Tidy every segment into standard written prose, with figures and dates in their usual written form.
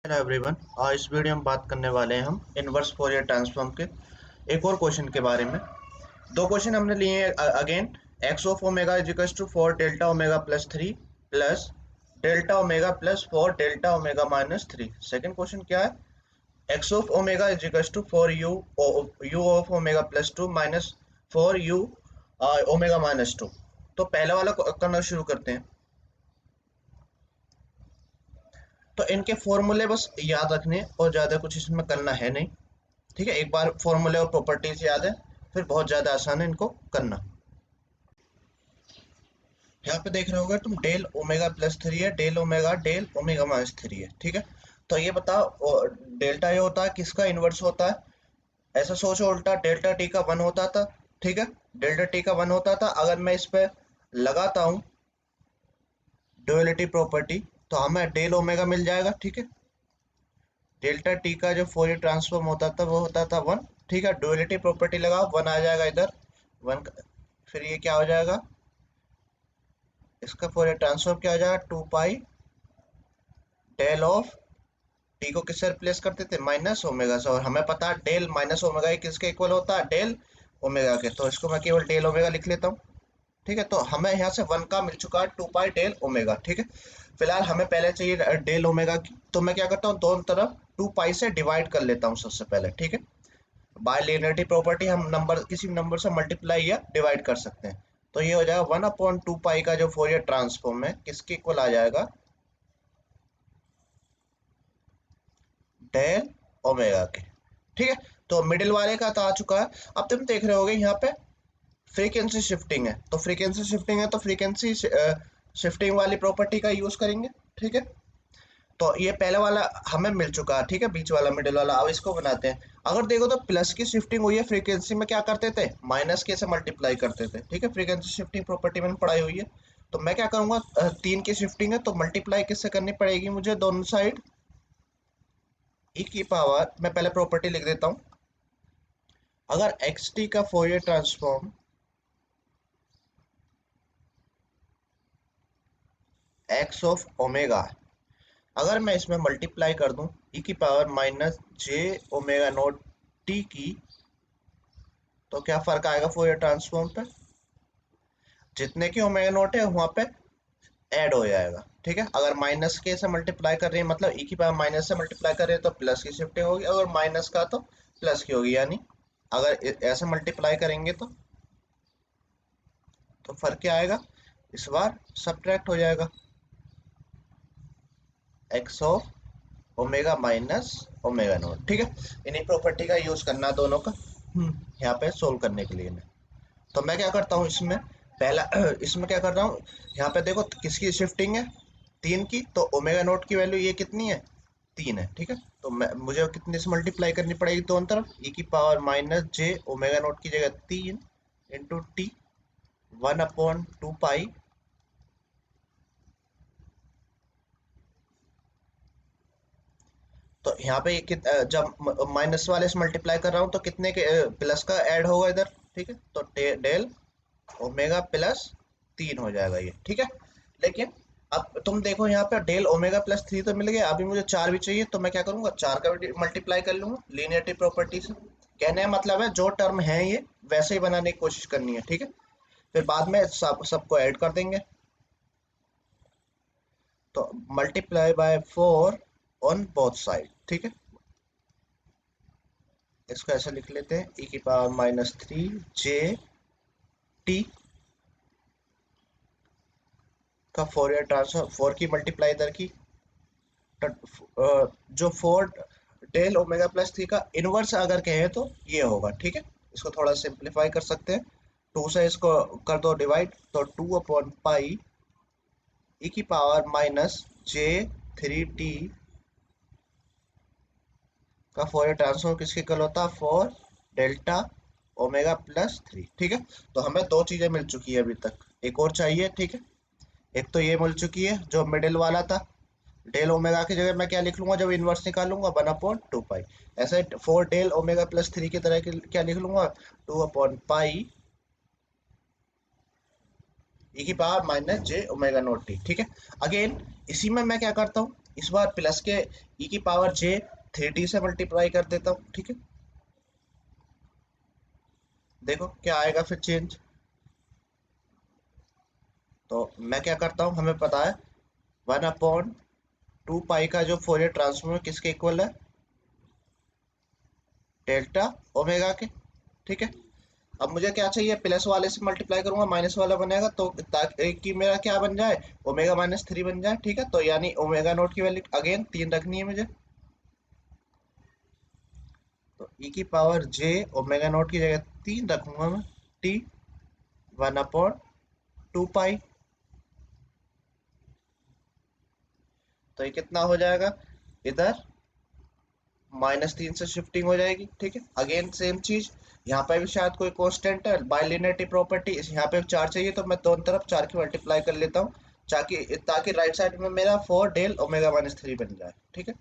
Hello everyone. आज इस video में बात करने वाले हैं हम इनवर्स फोरियर ट्रांसफॉर्म के एक और क्वेश्चन के बारे में। दो क्वेश्चन हमने लिए हैं again. X of omega is equals to 4 delta omega plus 3 plus delta omega plus 4 delta omega minus 3। Second question क्या है? X of omega is equals to 4 U of omega plus 2 minus 4 U omega minus 2। तो पहले वाला करना शुरू करते हैं। तो इनके फॉर्मूले बस याद रखने और ज़्यादा कुछ इसमें करना है नहीं। ठीक है, एक बार फॉर्मूले और प्रॉपर्टीज याद है फिर बहुत ज़्यादा आसान है इनको करना। यहाँ पे देख रहे होगे तुम, डेल ओमेगा प्लस 3 है, डेल ओमेगा माइनस 3 है। ठीक है, तो ये बताओ डेल्टा ये होता है किसका इन्वर्स होता है? ऐसा सोचो, उल्टा डेल्टा टी का वन होता था। ठीक है, डेल्टा टी का वन होता था। अगर मैं इस पे लगाता हूँ ड्युअलिटी प्रॉपर्टी तो हमें डेल ओमेगा मिल जाएगा। ठीक है, डेल्टा टी का जो फोरियर ट्रांसफॉर्म होता था वो होता था वन। ठीक है, डुअलिटी प्रॉपर्टी लगाओ, वन आ जाएगा इधर वन। फिर ये क्या हो जाएगा, इसका फोरियर ट्रांसफॉर्म क्या हो जाएगा, 2 पाई डेल ऑफ टी को किससे रिप्लेस करते थे, माइनस ओमेगा से। और हमें पता है डेल माइनस ओमेगा किसके इक्वल होता है, डेल ओमेगा के। तो इसको मैं केवल डेल ओमेगा लिख लेता हूँ। ठीक है, तो हमें यहाँ से वन का मिल चुका है 2 पाई डेल ओमेगा। ठीक है, फिलहाल हमें पहले चाहिए डेल ओमेगा की, तो मैं क्या करता हूँ, दोनों तरफ 2 पाई से डिवाइड कर लेता हूँ सबसे पहले। ठीक है, बाय लिनियरिटी प्रॉपर्टी हम नंबर किसी नंबर से मल्टीप्लाई या डिवाइड कर सकते हैं। तो ये हो जाएगा 1/2 पाई का जो फोरियर ट्रांसफॉर्म है किसके इक्वल आ जाएगा, डेल ओमेगा के। ठीक है, तो मिडिल वाले का तो आ चुका है। अब तुम देख रहे होगे यहाँ पे फ्रीक्वेंसी शिफ्टिंग है, तो फ्रीक्वेंसी शिफ्टिंग है तो फ्रीक्वेंसी शिफ्टिंग वाली प्रॉपर्टी का यूज करेंगे। ठीक है, तो ये पहले वाला हमें मिल चुका है। ठीक है, बीच वाला मिडिल वाला। अब इसको बनाते हैं। अगर देखो तो प्लस की शिफ्टिंग हुई है फ्रीक्वेंसी में, क्या करते थे, माइनस के से मल्टीप्लाई करते थे। ठीक है, फ्रीक्वेंसी शिफ्टिंग प्रॉपर्टी मैंने पढ़ाई हुई है। तो मैं क्या करूंगा, 3 की शिफ्टिंग है तो मल्टीप्लाई किससे करनी पड़ेगी मुझे, दोनों साइड ई की पावर, मैं पहले प्रॉपर्टी लिख देता हूँ। अगर एक्स टी का Fourier transform x of omega, अगर मैं इसमें मल्टीप्लाई कर दूं ई की पावर माइनस जे ओमेगा नोट टी की, तो क्या फर्क आएगा फोरियर ट्रांसफॉर्म पे, जितने की ओमेगा नोट है वहां पे ऐड हो जाएगा। ठीक है, अगर माइनस के से मल्टीप्लाई कर रहे हैं मतलब ई की पावर माइनस से मल्टीप्लाई कर रहे हैं तो प्लस की शिफ्टिंग होगी, अगर माइनस का तो प्लस की होगी। यानी अगर ऐसे मल्टीप्लाई करेंगे तो फर्क क्या आएगा, इस बार सब्ट्रैक्ट हो जाएगा, x of omega minus omega naught. ठीक है, इन्हीं प्रॉपर्टी का यूज करना दोनों का यहाँ पे सोल्व करने के लिए। तो मैं क्या करता हूँ इसमें, पहला इसमें क्या कर रहा हूँ, यहाँ पे देखो किसकी शिफ्टिंग है, 3 की। तो ओमेगा नोट की वैल्यू ये कितनी है, 3 है। ठीक है, तो मुझे कितने से मल्टीप्लाई करनी पड़ेगी दोनों तरफ, ई की पावर माइनस जे ओमेगा नोट की जगह 3 इंटू टी, 1/2 पाई। तो यहाँ पे जब माइनस वाले से मल्टीप्लाई कर रहा हूँ तो कितने के प्लस का ऐड होगा इधर। ठीक है, तो डेल ओमेगा प्लस 3 हो जाएगा ये। ठीक है, लेकिन अब तुम देखो यहाँ पे डेल ओमेगा प्लस 3 तो मिल गया, अभी मुझे 4 भी चाहिए। तो मैं क्या करूंगा, 4 का भी मल्टीप्लाई कर लूंगा लीनियरिटी प्रॉपर्टी से। कहने का मतलब है जो टर्म है ये वैसे ही बनाने की कोशिश करनी है। ठीक है, फिर बाद में सबको ऐड कर देंगे। तो multiply by 4 on both side. ठीक है, इसको ऐसे लिख लेते हैं, ई की पावर माइनस 3 जे टी का फोरियर ट्रांसफॉर्म, 4 की मल्टीप्लाई इधर की, जो 4 डेल ओमेगा प्लस 3 का इनवर्स अगर कहें तो ये होगा। ठीक है, इसको थोड़ा सिंप्लीफाई कर सकते हैं, 2 से इसको कर दो डिवाइड, तो 2/पाई ई की पावर माइनस जे 3 टी का फोरियर ट्रांसफॉर्म किसके इक्वल होता है, 4 डेल्टा ओमेगा प्लस 3। ठीक है, तो हमें दो चीजें मिल चुकी है अभी तक, एक और चाहिए। ठीक है, एक तो ये मिल चुकी है जो मिडिल वाला था, डेल ओमेगा की जगह मैं क्या लिख लूंगा जब इन्वर्स निकालूंगा, 1/2 पाई। ऐसे 4 डेल ओमेगा प्लस 3 की तरह क्या लिख लूंगा, 2/पाई ई की पावर माइनस जे ओमेगा नोट टी। ठीक है, अगेन इसी में मैं क्या करता हूँ, इस बार प्लस के ई की पावर जे 3t से मल्टीप्लाई कर देता हूँ, ठीक है। देखो क्या आएगा फिर चेंज। तो मैं क्या करता हूँ, हमें पता है 1/2 पाई का जो फोरियर ट्रांसफॉर्म है किसके इक्वल है, डेल्टा ओमेगा के, ठीक है। अब मुझे क्या चाहिए, प्लस वाले से मल्टीप्लाई करूंगा माइनस वाला बनेगा, तो ताकि कि मेरा क्या बन जाए, ओमेगा-3 बन जाए, ठीक है। तो यानी ओमेगा नोट की वैल्यू अगेन 3 रखनी है मुझे। तो ई की पावर जे ओमेगा नोट की जगह 3 रखूंगा मैं, टी 1/2 पाई। तो ये कितना हो जाएगा, इधर -3 से शिफ्टिंग हो जाएगी, ठीक है। अगेन सेम चीज, यहाँ पे भी शायद कोई कांस्टेंट है, बाइलिनियरिटी प्रॉपर्टी, इस यहाँ पे 4 चाहिए तो मैं दोनों तरफ 4 की मल्टीप्लाई कर लेता हूँ, ताकि ताकि राइट साइड में मेरा 4 डेल ओमेगा-3 बन जाए, ठीक है।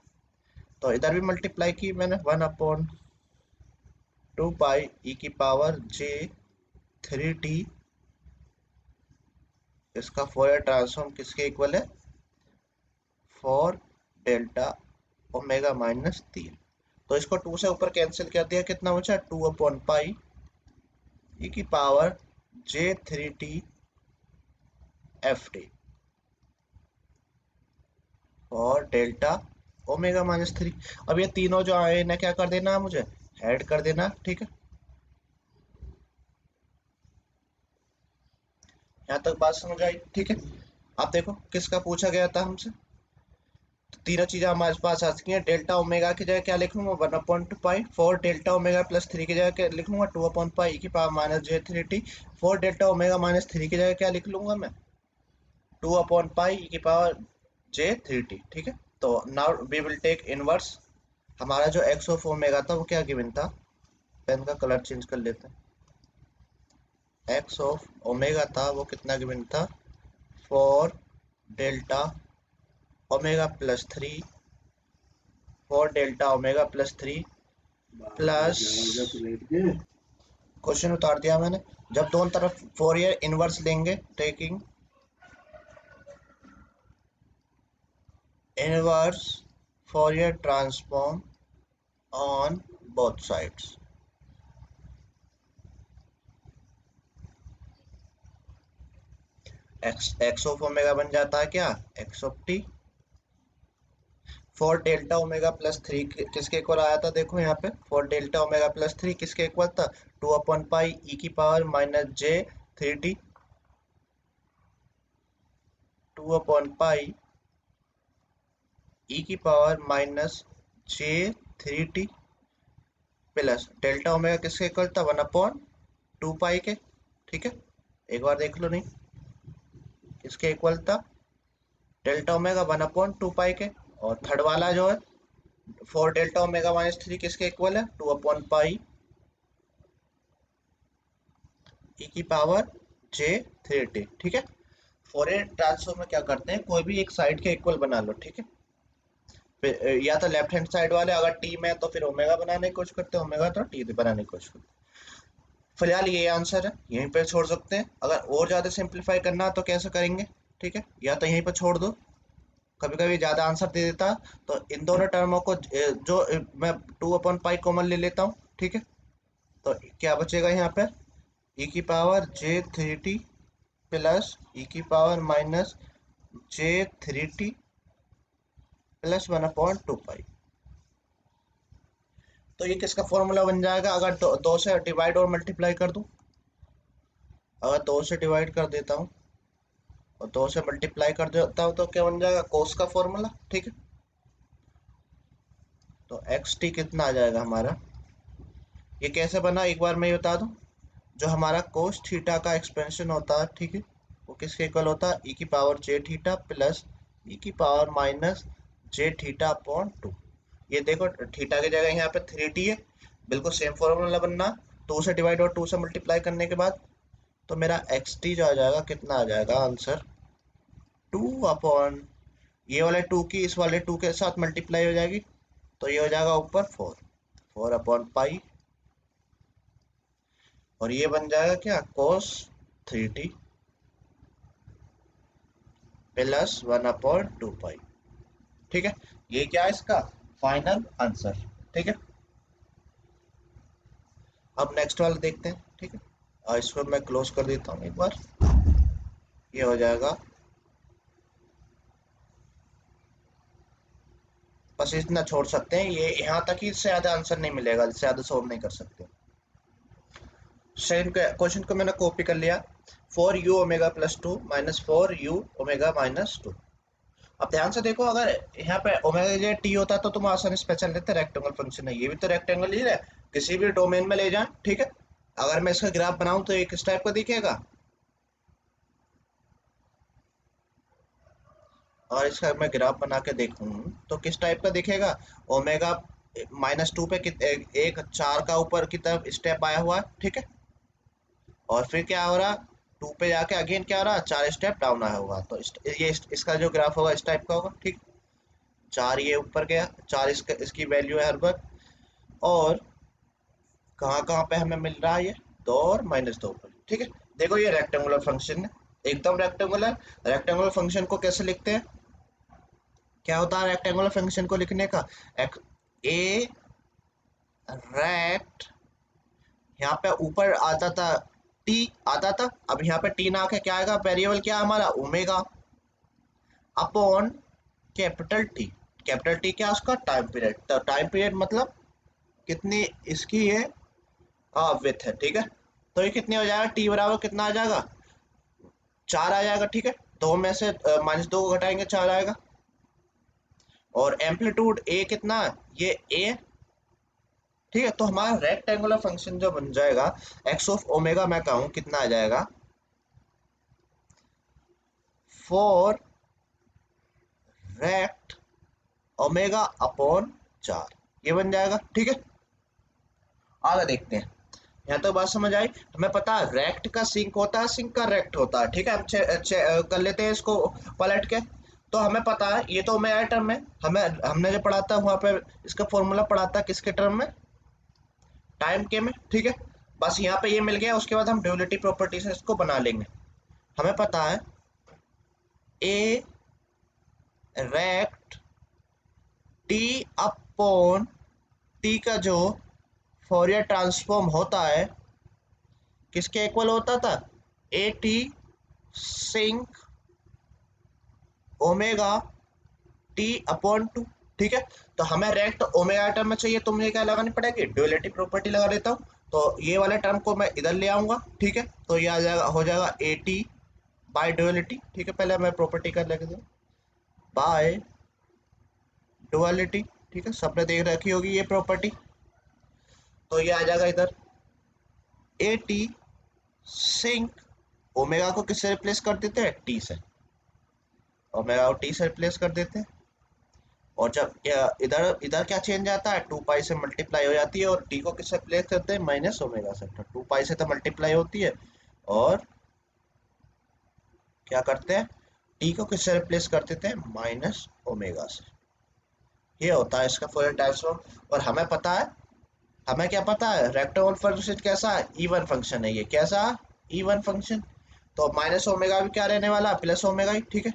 तो इधर भी मल्टीप्लाई की मैंने, 1/2 पाई ई की पावर जे 3t, इसका फोरियर ट्रांसफॉर्म किसके इक्वल है, 4 डेल्टा ओमेगा-3। तो इसको 2 से ऊपर कैंसिल कर दिया, कितना बचा, 2/पाई ई की पावर J3t FT और डेल्टा ओमेगा-3। अब ये तीनों जो आए इन्हें क्या कर देना है मुझे, ऐड कर देना, ठीक है। यहाँ तक बात समझ आई, ठीक है। अब देखो किसका पूछा गया था हमसे, तो तीनों चीजें हमारे पास आ चुकी हैं। डेल्टा ओमेगा की जगह क्या लिख लूंगा, 1/2 पाई, 4 डेल्टा ओमेगा+3 की जगह क्या लिख लूंगा, 2/पाई की पावर -J3t। 4 डेल्टा ओमेगा-3 की जगह क्या लिख लूंगा मैं, 2/पाई की पावर J3t, ठीक है। तो now we will take inverse. हमारा जो एक्स ऑफ ओमेगा था वो क्या गिवन था, पेन का कलर चेंज कर लेते हैं। एक्स ऑफ ओमेगा था वो कितना गिवन था, 4 डेल्टा ओमेगा+3, 4 डेल्टा ओमेगा+3 प्लस, क्वेश्चन उतार दिया मैंने। जब दोनों तरफ फोरियर इनवर्स लेंगे, taking inverse Fourier transform on both sides, x of omega बन जाता है क्या, एक्स ऑफ टी। 4 डेल्टा ओमेगा+3 किसके इक्वल आया था, देखो यहाँ पे 4 डेल्टा ओमेगा+3 किसके इक्वल था, 2/पाई ई की पावर -J3t, 2/पाई ई की power -J3t plus delta omega किसके इक्वल था, 1/2 पाई के, ठीक है। एक बार देख लो, नहीं किसके इक्वल था, डेल्टा ओमेगा 1/2 पाई के। और थर्ड वाला जो है 4 डेल्टा ओमेगा-3 किसके इक्वल है, 2/पाई ई की पावर J3t, ठीक है। फोरियर ट्रांसफॉर्म में क्या करते हैं, कोई भी एक साइड के इक्वल बना लो, ठीक है। या तो लेफ्ट हैंड साइड वाले अगर टी में है तो फिर ओमेगा बनाने की कोशिश करते हैं, ओमेगा तो टी बनाने की कोशिश करते हैं। फिलहाल ये आंसर है, यहीं पे छोड़ सकते हैं। अगर और ज़्यादा सिंप्लीफाई करना है तो कैसे करेंगे, ठीक है, या तो यहीं पर छोड़ दो, कभी कभी ज़्यादा आंसर दे देता है। तो इन दोनों टर्मों को मैं 2/पाई कॉमन ले लेता हूँ, ठीक है। तो क्या बचेगा यहाँ पे, ई की पावर J3t प्लस ई की पावर -J3t प्लस 1/2 पाई। तो ये किसका फॉर्मूला बन जाएगा, अगर दो से डिवाइड और मल्टीप्लाई कर दूं, अगर 2 से डिवाइड कर देता हूँ और 2 से मल्टीप्लाई कर देता हूँ तो क्या बन जाएगा, कोस का फॉर्मूला, ठीक है। तो एक्स टी कितना आ जाएगा हमारा, ये कैसे बना एक बार मैं ये बता दूं, जो हमारा कोस थीटा का एक्सपेंशन होता है, ठीक है, वो किसके इक्वल होता है, ई की पावर जे थीटा प्लस ई की पावर -J थीटा/2। ये देखो थीटा की जगह यहाँ पे 3t है, बिल्कुल सेम फॉर्मूला बनना, 2 से डिवाइड और 2 से मल्टीप्लाई करने के बाद। तो मेरा एक्स टी जो आ जाएगा, कितना आ जाएगा आंसर, 2 ये वाले 2 की इस वाले 2 के साथ मल्टीप्लाई हो जाएगी, तो ये हो जाएगा ऊपर 4 4/पाई, और ये बन जाएगा क्या, cos 3t प्लस 1/2 पाई। ठीक है, ये क्या है इसका फाइनल आंसर। ठीक है, अब नेक्स्ट वाला देखते हैं। ठीक है, और इसको मैं क्लोज कर देता हूँ एक बार, ये हो जाएगा। बस इतना छोड़ सकते हैं, ये यहाँ तक ही, इससे ज्यादा आंसर नहीं मिलेगा, इससे ज्यादा सोल्व नहीं कर सकते। सेकंड क्वेश्चन को मैंने कॉपी कर लिया, 4u ओमेगा +2 -4u ओमेगा-2। अब ध्यान से देखो, अगर यहाँ पे ओमेगा की जगह टी होता तो तुम आसानी से पहचान लेते रेक्टेंगल फंक्शन है, ये भी तो रेक्टेंगल ही है, किसी भी डोमेन में ले जाए। ठीक है, अगर मैं इसका ग्राफ बनाऊं तो ये किस टाइप का दिखेगा, और इसका मैं ग्राफ बना के देखूं तो किस टाइप का दिखेगा। ओमेगा-2 पे एक 4 का ऊपर की तरफ स्टेप आया हुआ है। ठीक है, और फिर क्या हो रहा, 2 पे जाके अगेन क्या हो रहा, 4 स्टेप डाउन आया होगा, तो ये इसका जो ग्राफ होगा इस टाइप का होगा। ठीक, 4 ये ऊपर गया, 4 इसकी वैल्यू है हर बार, और कहाँ कहाँ पे हमें मिल रहा है ये 2 और -2 पर। ठीक है, देखो ये रेक्टेंगुलर फंक्शन है, एकदम रेक्टेंगुलर। रेक्टेंगुलर फंक्शन को कैसे लिखते हैं, क्या होता है रेक्टेंगुलर फंक्शन को लिखने का, ए रेक्ट, यहाँ पे ऊपर आता था टी आता था, अब यहाँ पे टी ना आके क्या आएगा, वेरिएबल क्या हमारा omega upon capital T. Capital T क्या उसका टाइम पीरियड, तो टाइम पीरियड मतलब कितनी इसकी ये विथ है। ठीक है, तो ये कितनी हो जाएगा, टी बराबर कितना आ जाएगा, 4 आ जाएगा। ठीक है, 2 में से -2 को घटाएंगे 4 आएगा, और एम्पलीट्यूड ए कितना है, ये ए। ठीक है, तो हमारा रेक्टेंगुलर फंक्शन जो बन जाएगा, एक्स ऑफ ओमेगा मैं कहूँ कितना आ जाएगा, 4 रेक्ट ओमेगा अपॉन 4, ये बन जाएगा। ठीक है, आगे देखते हैं। यहाँ तो बात समझ आई, हमें पता है रेक्ट का सिंक होता है, सिंक का रेक्ट होता है। ठीक है, हम कर लेते हैं इसको पलट के। तो हमें पता है ये तो ओमेगा टर्म में, हमें हमने जो पढ़ा था वहाँ पे इसका फॉर्मूला पढ़ा था किसके टर्म में, टाइम के में। ठीक है, बस यहाँ पे ये मिल गया, उसके बाद हम ड्यूअलिटी प्रॉपर्टी से इसको बना लेंगे। हमें पता है ए रेक्ट टी अपॉन टी का जो फोरियर ट्रांसफॉर्म होता है किसके इक्वल होता था, A T sinc omega T upon 2। ठीक है, तो हमें रेक्ट ओमेगा टर्म में चाहिए, तो मुझे क्या लगानी पड़ेगी, ड्यूअलिटी प्रॉपर्टी लगा देता हूँ। तो ये वाले टर्म को मैं इधर ले आऊंगा। ठीक है, तो ये आ जाएगा, हो जाएगा ए टी बाई ड्यूअलिटी। ठीक है, पहले मैं प्रॉपर्टी कर लेके दूँ, बाय ड्युअलिटी। ठीक है, सबने देख रखी होगी ये प्रॉपर्टी, तो ये आ जाएगा इधर ए टी सिंक, ओमेगा को किससे रिप्लेस कर देते हैं, टी से, ओमेगा को टी से रिप्लेस कर देते हैं। और जब इधर इधर क्या चेंज आता है, 2 पाई से मल्टीप्लाई हो जाती है, और टी को किससे रिप्लेस करते हैं, -ओमेगा से। तो 2 पाई से तो मल्टीप्लाई होती है, और क्या करते हैं, टी को किससे रिप्लेस कर देते हैं, -ओमेगा से। ये होता है इसका फूरियर ट्रांसफॉर्म। और हमें पता है, हमें क्या पता है, रेक्टेंगुलर फंक्शन कैसा है, इवन फंक्शन है, ये कैसा इवन फंक्शन। तो -ओमेगा भी क्या रहने वाला, +ओमेगा ही। ठीक है,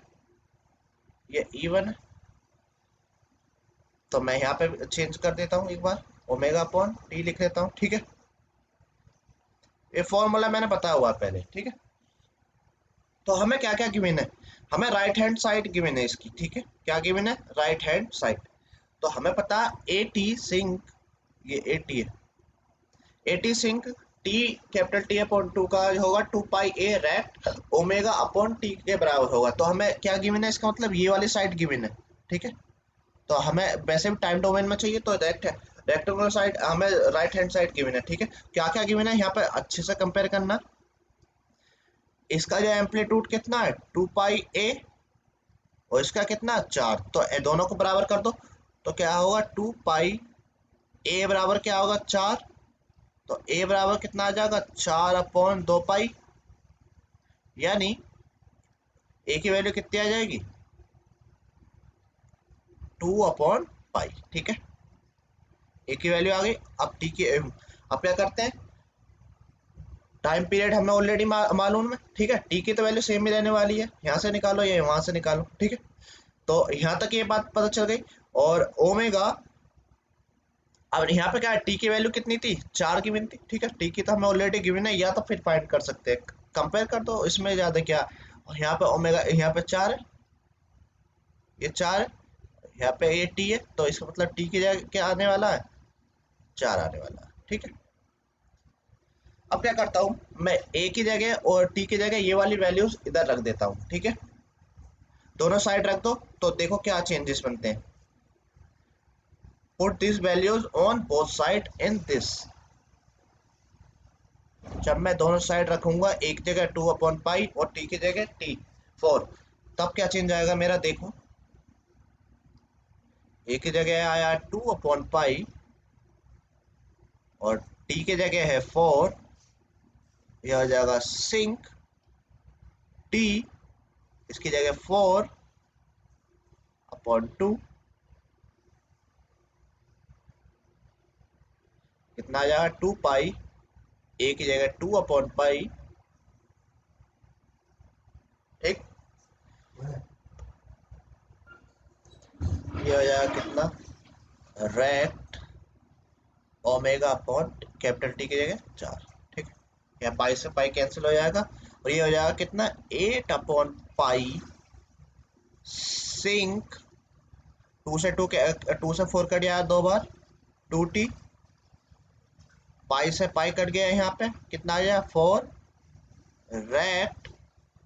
ये इवन है, तो मैं यहाँ पे चेंज कर देता हूँ एक बार, ओमेगा अपॉन टी लिख देता हूँ। ठीक है, ये फॉर्मूला मैंने बताया हुआ पहले। ठीक है, तो हमें क्या क्या गिवन है, हमें राइट हैंड साइड गिवन है इसकी। ठीक है, क्या गिवन है, राइट हैंड साइड। तो हमें पता है ए टी सिंक, ये ए टी है, A T sinc T capital T upon 2 का होगा 2 pi A rect omega upon T के बराबर होगा। तो हमें क्या गिवन है, इसका मतलब ये वाली साइड गिवन है। ठीक है, तो हमें वैसे भी टाइम डोमेन में चाहिए, तो रेक्टेंगुलर साइड हमें राइट हैंड साइड गिवन है। ठीक है, क्या क्या गिवन है यहाँ पे अच्छे से कंपेयर करना। इसका जो एम्पलीट्यूड कितना है 2 पाई ए, और इसका कितना 4, तो दोनों को बराबर कर दो, तो क्या होगा 2 पाई ए बराबर क्या होगा 4, तो ए बराबर कितना आ जाएगा 4/2 पाई, यानी ए की वैल्यू कितनी आ जाएगी 2/पाई। ठीक है, ए की वैल्यू आ गई। अब टी की, अब क्या करते हैं, टाइम पीरियड हमें ऑलरेडी मालूम है। ठीक है, टी की तो वैल्यू सेम ही रहने वाली है, यहाँ से निकालो या वहां से निकालो। ठीक है, तो यहाँ तक ये बात पता चल गई। और ओमेगा, अब यहाँ पे क्या है, टी की वैल्यू कितनी थी, 4 गिवन थी, ठीक है, टी की तो हमें ऑलरेडी गिवन है, या तो फिर फाइंड कर सकते हैं, कंपेयर कर दो, इसमें ज्यादा क्या। और यहाँ पे ओमेगा, यहाँ पे 4 है, ये 4 है, यहाँ पे ये टी है, तो इसका मतलब टी की जगह क्या आने वाला है, 4 आने वाला है, ठीक है। अब क्या करता हूँ मैं, ए की जगह और टी की जगह ये वाली वैल्यूज इधर रख देता हूँ, ठीक है, दोनों साइड रख दो, तो देखो क्या चेंजेस बनते हैं। Put this values on both side in this, जब मैं दोनों साइड रखूंगा, एक जगह 2/पाई और टी की जगह T4, तब क्या चेंज आएगा मेरा, देखो ए की जगह आया 2/पाई और टी की जगह है 4, यह हो जाएगा सिंक टी, इसकी जगह 4/2, कितना आ जाएगा 2 पाई, ए की जगह 2/पाई, ठीक, ये हो जाएगा कितना, rect omega upon capital T की जगह 4, ठीक है, यहाँ पाई से पाई कैंसिल हो जाएगा, और ये हो जाएगा कितना, 8/पाई सिंक, 2 से 4 कट गया 2 बार, 2t, पाई से पाई कट गया, यहाँ पे कितना आ गया 4, रेक्ट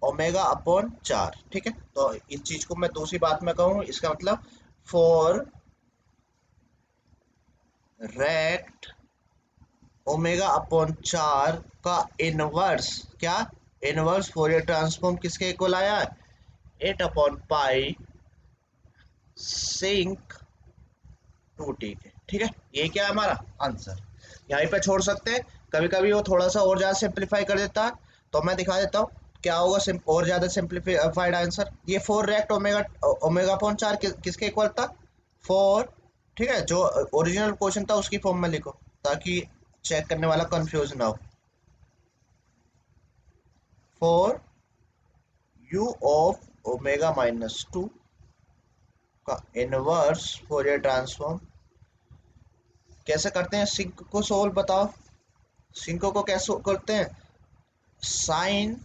ओमेगा अपॉन 4, ठीक है। तो इस चीज को मैं दूसरी बात में कहूँ, इसका मतलब 4 रेक्ट ओमेगा अपॉन 4 का इनवर्स, क्या, इनवर्स फोरियर ट्रांसफॉर्म किसके इक्वल आया है, 8/पाई सिंक 2t के, ठीक है, ये क्या है हमारा आंसर, यहीं पे छोड़ सकते हैं। कभी कभी वो थोड़ा सा और ज्यादा सिंप्लीफाई कर देता है, तो मैं दिखा देता हूँ क्या होगा और ज्यादा सिंप्लीफाइड आंसर। ये 4 रेक्ट ओमेगा ओमेगा अपॉन 4 किसके इक्वल था, 4, ठीक है, जो ओरिजिनल क्वेश्चन था उसकी फॉर्म में लिखो, ताकि चेक करने वाला कंफ्यूज ना हो। 4 u(-2) का इनवर्स फोरियर ट्रांसफॉर्म कैसे करते हैं, सिंक को सोल्व बताओ, सिंको को कैसे करते हैं, साइन,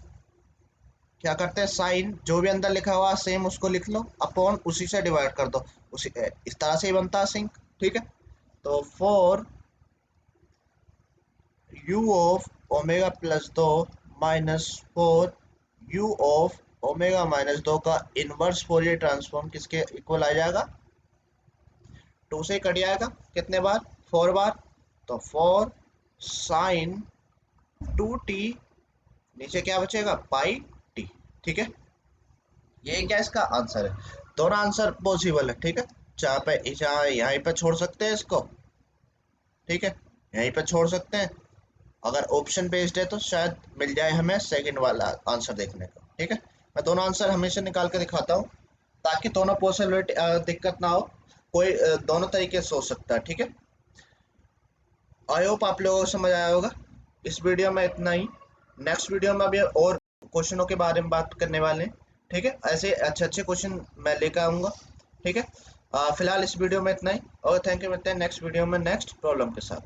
क्या करते हैं, साइन जो भी अंदर लिखा हुआ सेम उसको लिख लो, अपॉन उसी से डिवाइड कर दो, उसी इस तरह से ही बनता है सिंक, ठीक है। तो 4u(-2) माइनस 4u(-2) का इनवर्स फोरियर ट्रांसफॉर्म किसके इक्वल आ जाएगा, 2 से कट जाएगा कितने बार, 4 बार, तो 4 साइन 2t, नीचे क्या बचेगा, पाई टी, ठीक है, ये क्या इसका आंसर है। दोनों आंसर पॉसिबल है, ठीक है, जहाँ पे यहीं पे छोड़ सकते हैं इसको, ठीक है, यहीं पे छोड़ सकते हैं, अगर ऑप्शन बेस्ड है तो शायद मिल जाए हमें सेकंड वाला आंसर देखने को, ठीक है। मैं दोनों आंसर हमेशा निकाल के दिखाता हूँ, ताकि दोनों पॉसिबिलिटी दिक्कत ना हो, कोई दोनों तरीके से सोच सकता है, ठीक है। आई होप आप लोगों को समझ आया होगा। इस वीडियो में इतना ही, नेक्स्ट वीडियो में अभी और क्वेश्चनों के बारे में बात करने वाले हैं, ठीक है, ऐसे अच्छे अच्छे क्वेश्चन मैं लेकर आऊँगा, ठीक है। फिलहाल इस वीडियो में इतना ही, और थैंक यू, मिलते हैं नेक्स्ट वीडियो में नेक्स्ट प्रॉब्लम के साथ।